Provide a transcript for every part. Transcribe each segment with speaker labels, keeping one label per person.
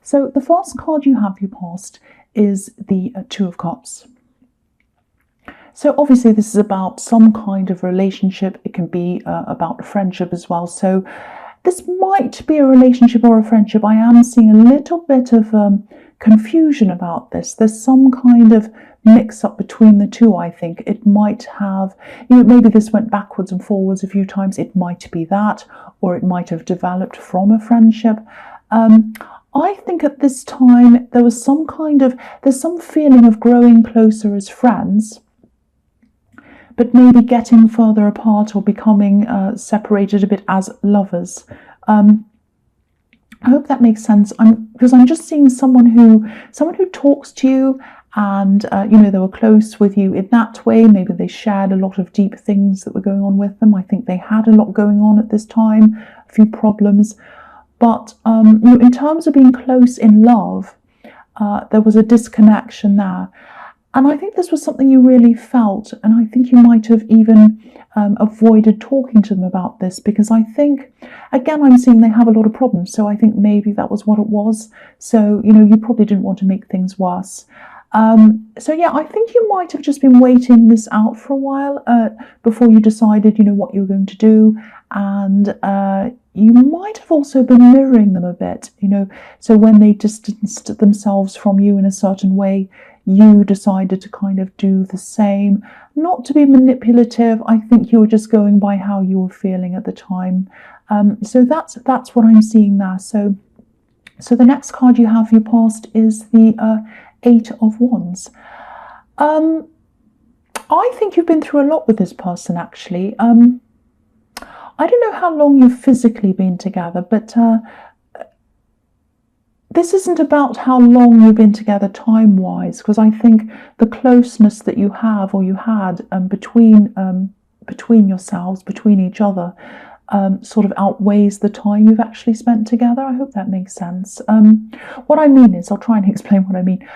Speaker 1: So the first card you have for your past is the Two of Cups. So obviously this is about some kind of relationship. It can be about a friendship as well. So this might be a relationship or a friendship. I am seeing a little bit of confusion about this. There's some kind of mix-up between the two, I think. It might have, maybe this went backwards and forwards a few times. It might be that, or it might have developed from a friendship. I think at this time there's some feeling of growing closer as friends, but maybe getting further apart or becoming separated a bit as lovers. I hope that makes sense. Because I'm just seeing someone who talks to you, and they were close with you in that way. Maybe they shared a lot of deep things that were going on with them. I think they had a lot going on at this time, a few problems. But in terms of being close in love, there was a disconnection there. And I think this was something you really felt, and I think you might have even avoided talking to them about this, because I think, again, I'm seeing they have a lot of problems, so I think maybe that was what it was. So, you probably didn't want to make things worse. So yeah, I think you might have just been waiting this out for a while before you decided, what you were going to do, and you might have also been mirroring them a bit, so when they distanced themselves from you in a certain way, you decided to kind of do the same. Not to be manipulative, I think you were just going by how you were feeling at the time. So that's what I'm seeing there. So the next card you have for your past is the Eight of Wands. I think you've been through a lot with this person, actually. I don't know how long you've physically been together, but this isn't about how long you've been together time-wise, because I think the closeness that you have or you had between yourselves, between each other, sort of outweighs the time you've actually spent together. I hope that makes sense. What I mean is, I'll try and explain what I mean.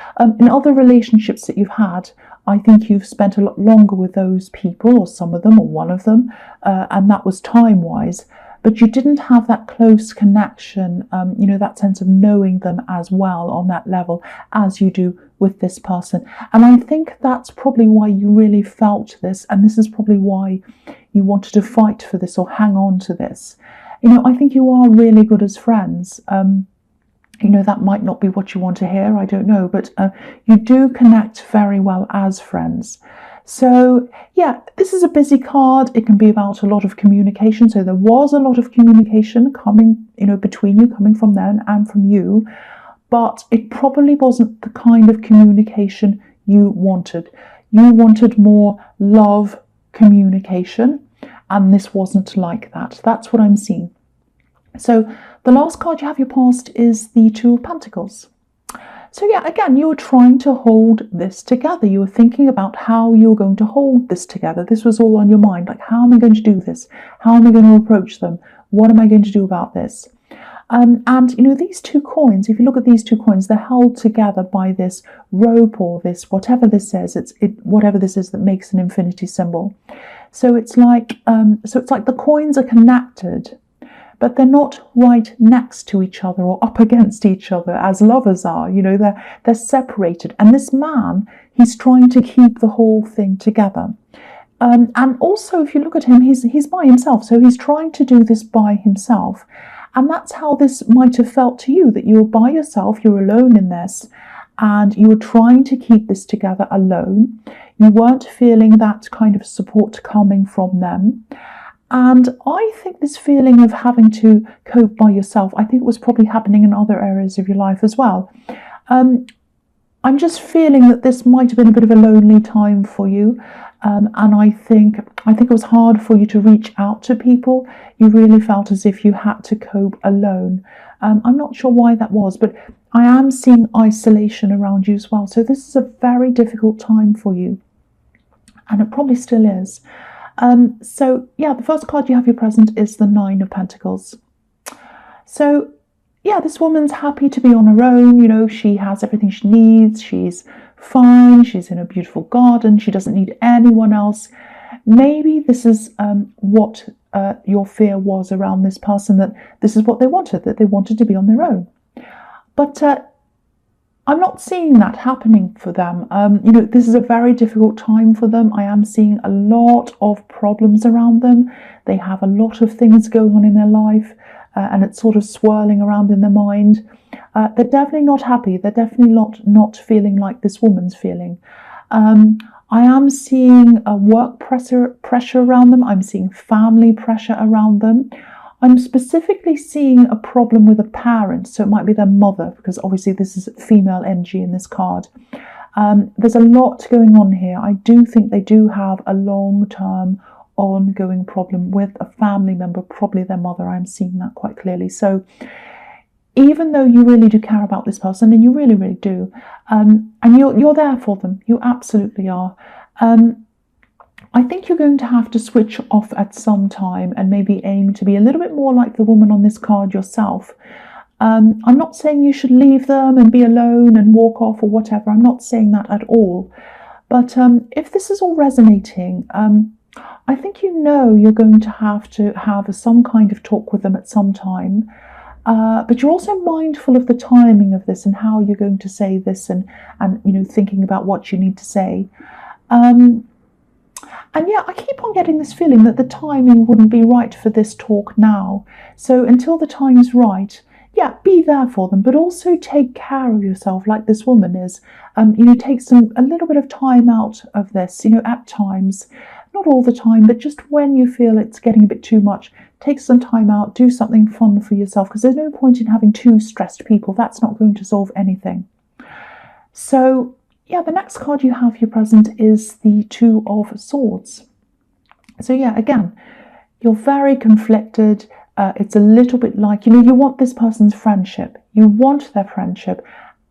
Speaker 1: In other relationships that you've had, I think you've spent a lot longer with those people, or some of them, or one of them, and that was time-wise. But you didn't have that close connection, that sense of knowing them as well on that level as you do with this person. And I think that's probably why you really felt this, and this is probably why you wanted to fight for this or hang on to this. I think you are really good as friends. That might not be what you want to hear, I don't know, but you do connect very well as friends. So yeah, this is a busy card. It can be about a lot of communication. So there was a lot of communication coming, between you, coming from them and from you, but it probably wasn't the kind of communication you wanted. You wanted more love communication, and this wasn't like that. That's what I'm seeing. So the last card you have your past is the Two of Pentacles. So yeah, again, you were trying to hold this together. You were thinking about how you're going to hold this together. This was all on your mind. Like, how am I going to do this? How am I going to approach them? What am I going to do about this? And these two coins, if you look at these two coins, they're held together by this rope, or this, whatever this is, whatever this is that makes an infinity symbol. So it's like the coins are connected, but they're not right next to each other or up against each other as lovers are. They're separated. And this man, he's trying to keep the whole thing together. And also, if you look at him, he's by himself. So he's trying to do this by himself. And that's how this might have felt to you, that you were by yourself, you're alone in this, and you were trying to keep this together alone. You weren't feeling that kind of support coming from them. And I think this feeling of having to cope by yourself, I think it was probably happening in other areas of your life as well. I'm just feeling that this might have been a bit of a lonely time for you. And I think it was hard for you to reach out to people. You really felt as if you had to cope alone. I'm not sure why that was, but I am seeing isolation around you as well. So this is a very difficult time for you. And it probably still is. So yeah, the first card you have your present is the Nine of Pentacles. So yeah, this woman's happy to be on her own. She has everything she needs. She's fine. She's in a beautiful garden. She doesn't need anyone else. Maybe this is what your fear was around this person, that this is what they wanted, that they wanted to be on their own. But I'm not seeing that happening for them. This is a very difficult time for them. I am seeing a lot of problems around them. They have a lot of things going on in their life, and it's sort of swirling around in their mind. They're definitely not happy. They're definitely not feeling like this woman's feeling. I am seeing a work pressure around them. I'm seeing family pressure around them. I'm specifically seeing a problem with a parent, so it might be their mother, because obviously this is female energy in this card. There's a lot going on here. I do think they do have a long-term ongoing problem with a family member, probably their mother. I'm seeing that quite clearly. So even though you really do care about this person, and you really, really do, and you're there for them, you absolutely are, I think you're going to have to switch off at some time and maybe aim to be a little bit more like the woman on this card yourself. I'm not saying you should leave them and be alone and walk off or whatever. I'm not saying that at all. But if this is all resonating, I think you're going to have some kind of talk with them at some time. But you're also mindful of the timing of this and how you're going to say this, and thinking about what you need to say. And yeah, I keep on getting this feeling that the timing wouldn't be right for this talk now. So until the time's right, yeah, be there for them, but also take care of yourself like this woman is. Take a little bit of time out of this, at times, not all the time, but just when you feel it's getting a bit too much, take some time out, do something fun for yourself, because there's no point in having two stressed people. That's not going to solve anything. So yeah, the next card you have here present is the Two of Swords. So yeah, again, you're very conflicted. It's a little bit like, you want this person's friendship. You want their friendship,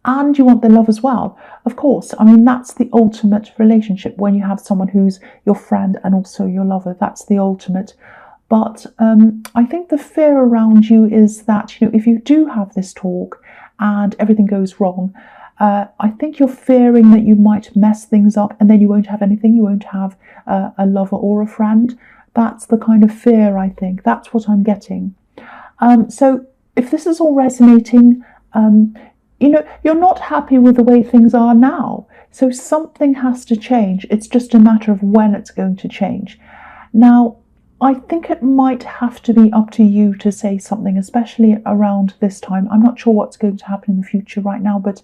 Speaker 1: and you want their love as well. Of course, I mean, that's the ultimate relationship, when you have someone who's your friend and also your lover. That's the ultimate. But I think the fear around you is that, if you do have this talk and everything goes wrong, I think you're fearing that you might mess things up and then you won't have anything. You won't have a lover or a friend. That's the kind of fear, I think. That's what I'm getting. So if this is all resonating, you're not happy with the way things are now. So something has to change. It's just a matter of when it's going to change. Now, I think it might have to be up to you to say something, especially around this time. I'm not sure what's going to happen in the future right now, but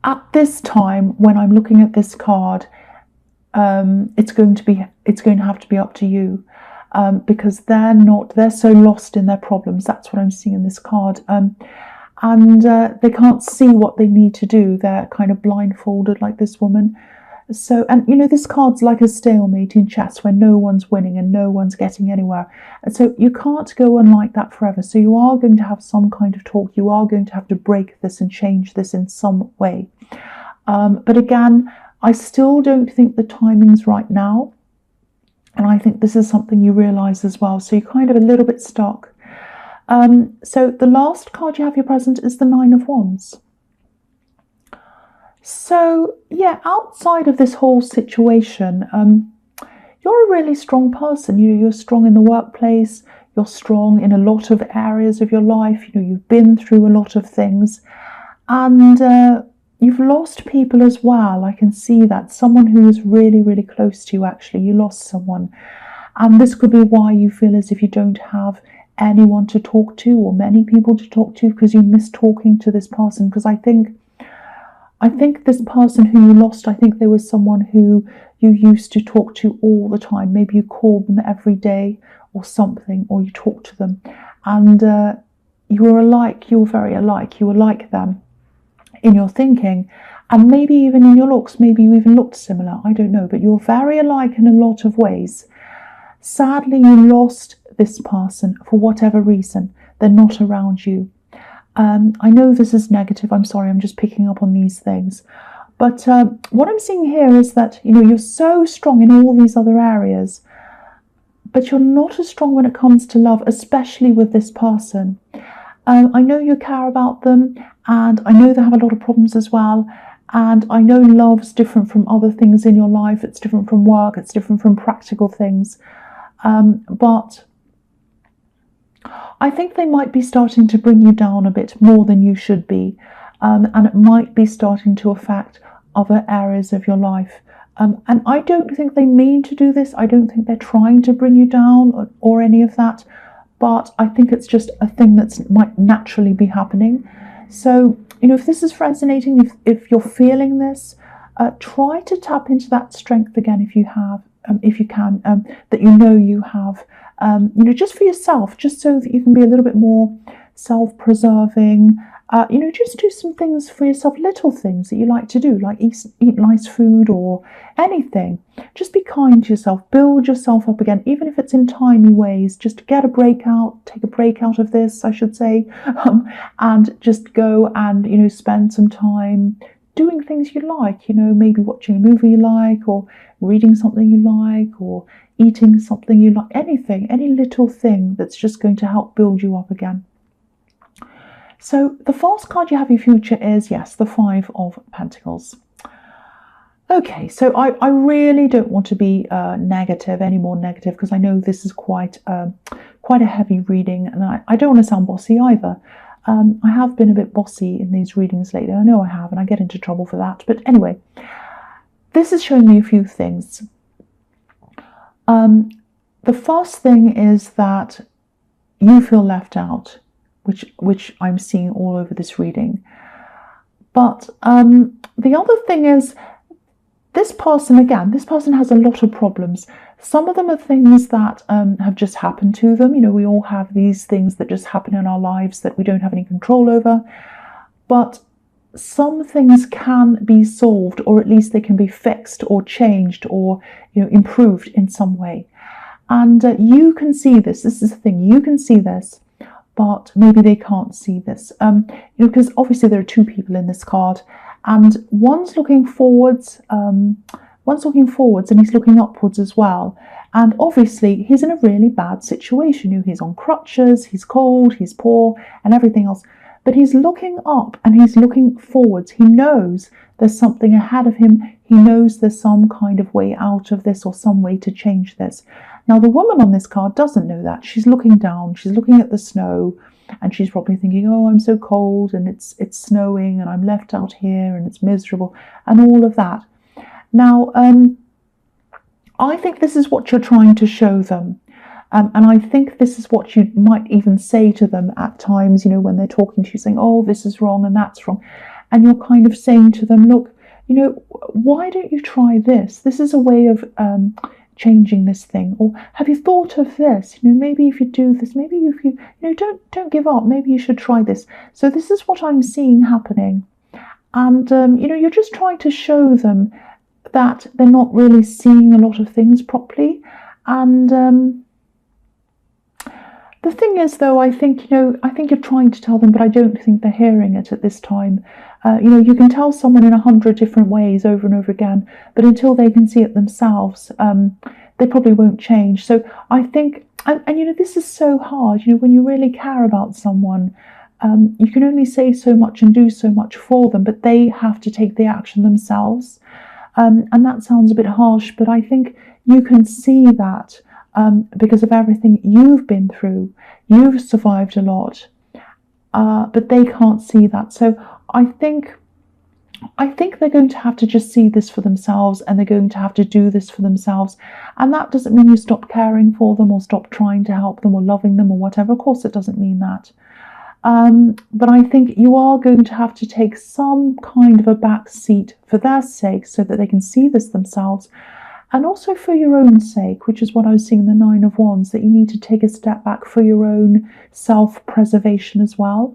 Speaker 1: at this time, when I'm looking at this card, it's going to have to be up to you, because they're so lost in their problems. That's what I'm seeing in this card, and they can't see what they need to do. They're kind of blindfolded like this woman. So, and this card's like a stalemate in chess, where no one's winning and no one's getting anywhere. And so you can't go on like that forever. So you are going to have some kind of talk. You are going to have to break this and change this in some way. But again, I still don't think the timing's right now. And I think this is something you realize as well. So you're kind of a little bit stuck. So the last card you have here present is the Nine of Wands. So yeah, outside of this whole situation, you're a really strong person. You're strong in the workplace. You're strong in a lot of areas of your life. You've been through a lot of things, and you've lost people as well. I can see that. Someone who was really, really close to you, actually, you lost someone. And this could be why you feel as if you don't have anyone to talk to, or many people to talk to, because you miss talking to this person. Because I think this person who you lost, I think there was someone who you used to talk to all the time. Maybe you called them every day or something, or you talked to them. And you were alike. You were very alike. You were like them in your thinking, and maybe even in your looks. Maybe you even looked similar. I don't know. But you're very alike in a lot of ways. Sadly, you lost this person for whatever reason. They're not around you. I know this is negative. I'm sorry, I'm just picking up on these things. But what I'm seeing here is that, you're so strong in all these other areas, but you're not as strong when it comes to love, especially with this person. I know you care about them, and I know they have a lot of problems as well. And I know love's different from other things in your life. It's different from work. It's different from practical things. But I think they might be starting to bring you down a bit more than you should be, and it might be starting to affect other areas of your life. And I don't think they mean to do this. I don't think they're trying to bring you down or any of that, but I think it's just a thing that might naturally be happening. So, if this is resonating, if you're feeling this, try to tap into that strength again if you can, that you have, just for yourself, just so that you can be a little bit more self-preserving. Just do some things for yourself, little things that you like to do, like eat nice food or anything. Just be kind to yourself, build yourself up again, even if it's in tiny ways. Just take a break out of this, I should say, and just go and, spend some time doing things you like, maybe watching a movie you like, or reading something you like, or eating something you like, anything, any little thing that's just going to help build you up again. So the first card you have in your future is, yes, the Five of Pentacles. Okay, so I really don't want to be any more negative, because I know this is quite a heavy reading, and I don't want to sound bossy either. I have been a bit bossy in these readings lately. I know I have, and I get into trouble for that. But anyway, this is showing me a few things. The first thing is that you feel left out, which I'm seeing all over this reading. But the other thing is, this person has a lot of problems. Some of them are things that have just happened to them. We all have these things that just happen in our lives that we don't have any control over. But some things can be solved, or at least they can be fixed or changed or improved in some way. And you can see this. This is the thing. You can see this, but maybe they can't see this. Because obviously there are two people in this card, and one's looking forwards. And he's looking upwards as well. And obviously he's in a really bad situation. He's on crutches, he's cold, he's poor, and everything else. But he's looking up and he's looking forwards. He knows there's something ahead of him. He knows there's some kind of way out of this, or some way to change this. Now, the woman on this card doesn't know that. She's looking down, she's looking at the snow, and she's probably thinking, oh, I'm so cold, and it's snowing, and I'm left out here, and it's miserable, and all of that. Now, I think this is what you're trying to show them. And I think this is what you might even say to them at times, when they're talking to you, saying, oh, this is wrong and that's wrong. And you're kind of saying to them, look, why don't you try this? This is a way of changing this thing. Or have you thought of this? Maybe if you do this, maybe if you, don't give up. Maybe you should try this. So this is what I'm seeing happening. And, you're just trying to show them that they're not really seeing a lot of things properly. And the thing is, though, I think you're trying to tell them, but I don't think they're hearing it at this time. You can tell someone in 100 different ways over and over again, but until they can see it themselves, they probably won't change. So I think, and this is so hard, when you really care about someone, you can only say so much and do so much for them, but they have to take the action themselves. And that sounds a bit harsh, but I think you can see that because of everything you've been through. You've survived a lot, but they can't see that. So I think they're going to have to just see this for themselves, and they're going to have to do this for themselves. And that doesn't mean you stop caring for them, or stop trying to help them, or loving them, or whatever. Of course, it doesn't mean that. But I think you are going to have to take some kind of a back seat for their sake, so that they can see this themselves, and also for your own sake, which is what I was seeing in the Nine of Wands, that you need to take a step back for your own self-preservation as well.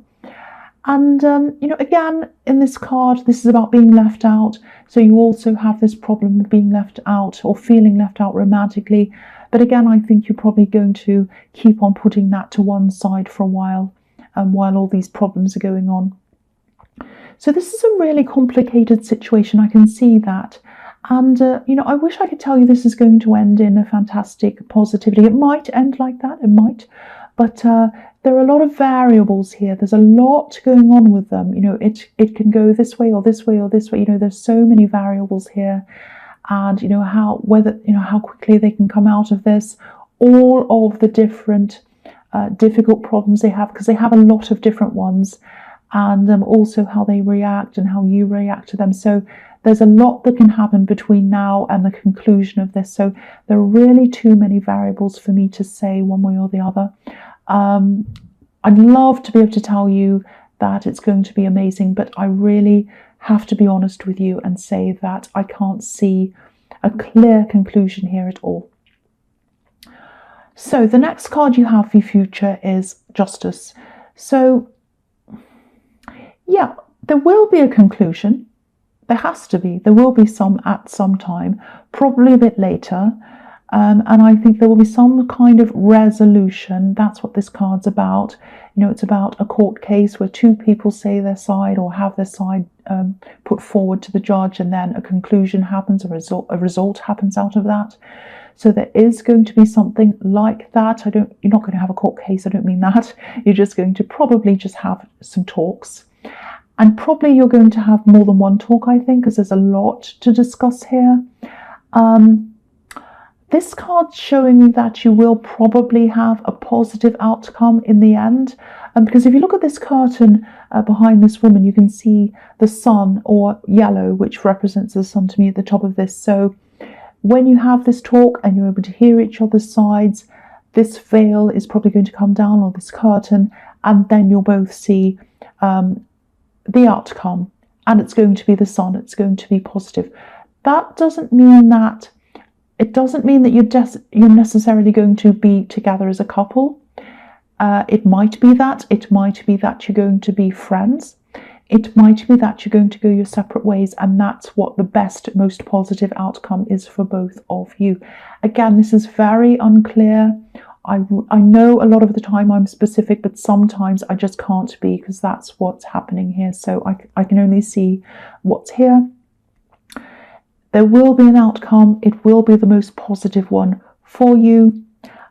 Speaker 1: And, again, in this card, this is about being left out. So you also have this problem of being left out, or feeling left out romantically. But again, I think you're probably going to keep on putting that to one side for a while, while all these problems are going on. So this is a really complicated situation. I can see that. And, I wish I could tell you this is going to end in a fantastic positivity. It might end like that, it might. But there are a lot of variables here. There's a lot going on with them. It can go this way or this way or this way. There's so many variables here. And, how quickly they can come out of this. All of the different difficult problems they have, because they have a lot of different ones, and also how they react and how you react to them. So there's a lot that can happen between now and the conclusion of this. So there are really too many variables for me to say one way or the other. I'd love to be able to tell you that it's going to be amazing, but I really have to be honest with you and say that I can't see a clear conclusion here at all. So the next card you have for your future is Justice. So yeah, there will be a conclusion. There has to be. There will be some at some time, probably a bit later. And I think there will be some kind of resolution. That's what this card's about. You know, it's about a court case where two people say their side or have their side put forward to the judge, and then a conclusion happens, a result happens out of that. So there is going to be something like that. You're not going to have a court case. I don't mean that. You're just going to probably just have some talks. And probably you're going to have more than one talk, I think, because there's a lot to discuss here. This card's showing me that you will probably have a positive outcome in the end. Because if you look at this curtain behind this woman, you can see the sun, or yellow, which represents the sun to me at the top of this. So when you have this talk and you're able to hear each other's sides, this veil is probably going to come down, or this curtain, and then you'll both see the outcome, and it's going to be the sun. It's going to be positive. That doesn't mean that you're necessarily going to be together as a couple. It might be that. It might be that you're going to be friends. It might be that you're going to go your separate ways, and that's what the best, most positive outcome is for both of you. Again, this is very unclear. I know a lot of the time I'm specific, but sometimes I just can't be, because that's what's happening here. So I can only see what's here. There will be an outcome. It will be the most positive one for you.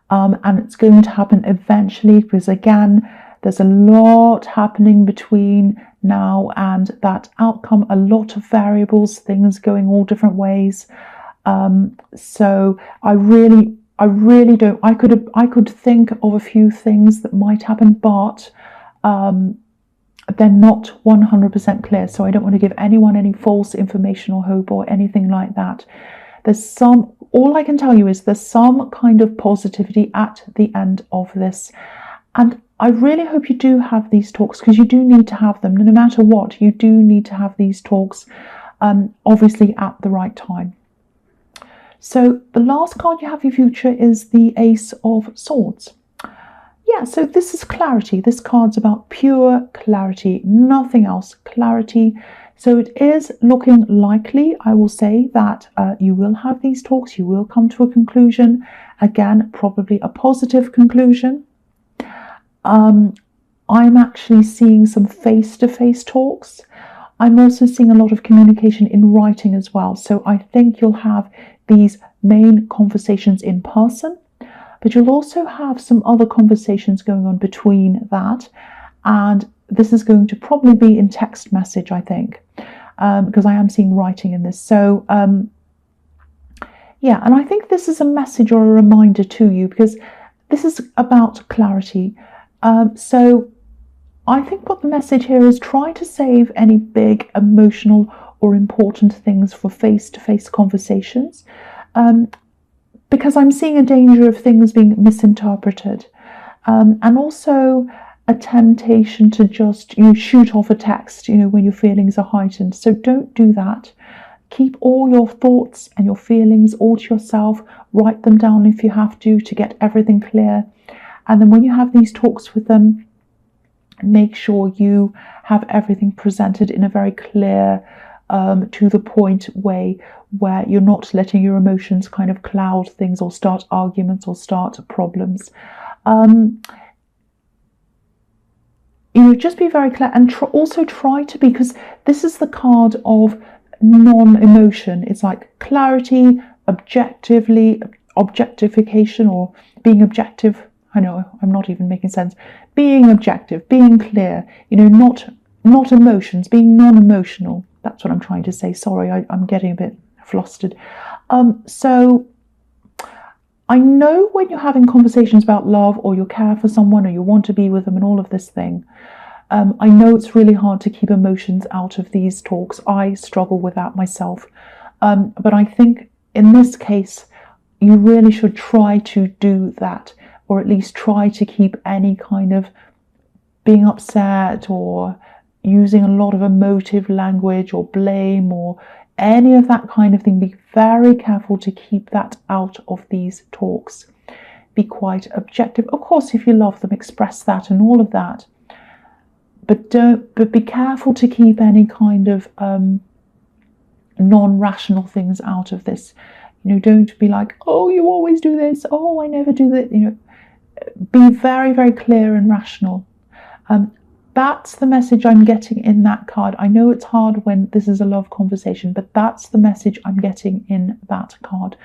Speaker 1: And it's going to happen eventually, because again, there's a lot happening between now and that outcome, a lot of variables, things going all different ways. So I really don't. I could think of a few things that might happen, but they're not 100% clear. So I don't want to give anyone any false information or hope or anything like that. All I can tell you is there's some kind of positivity at the end of this. And I really hope you do have these talks, because you do need to have them. No matter what, you do need to have these talks, obviously at the right time. So the last card you have for your future is the Ace of Swords. Yeah, so this is clarity. This card's about pure clarity, nothing else, clarity. So it is looking likely, I will say, that you will have these talks, you will come to a conclusion. Again, probably a positive conclusion. I'm actually seeing some face-to-face talks. I'm also seeing a lot of communication in writing as well. So I think you'll have these main conversations in person, but you'll also have some other conversations going on between that. And this is going to probably be in text message, I think, because I am seeing writing in this. So yeah, and I think this is a message or a reminder to you, because this is about clarity. So I think what the message here is, try to save any big emotional or important things for face-to-face conversations, because I'm seeing a danger of things being misinterpreted, and also a temptation to just shoot off a text, when your feelings are heightened. So don't do that. Keep all your thoughts and your feelings all to yourself. Write them down if you have to get everything clear. And then when you have these talks with them, make sure you have everything presented in a very clear, to the point way, where you're not letting your emotions kind of cloud things or start arguments or start problems. Just be very clear, and also try to be, because this is the card of non-emotion. It's like clarity, objectification, or being objective. I know I'm not even making sense. Being objective, being clear, not emotions, being non-emotional. That's what I'm trying to say. Sorry, I'm getting a bit flustered. So I know when you're having conversations about love, or you care for someone, or you want to be with them and all of this thing, I know it's really hard to keep emotions out of these talks. I struggle with that myself. But I think in this case, you really should try to do that, or at least try to keep any kind of being upset or using a lot of emotive language or blame or any of that kind of thing. Be very careful to keep that out of these talks. Be quite objective. Of course, if you love them, express that and all of that. But be careful to keep any kind of non-rational things out of this. Don't be like, oh, you always do this. Oh, I never do that. Be very, very clear and rational. That's the message I'm getting in that card. I know it's hard when this is a love conversation, but that's the message I'm getting in that card.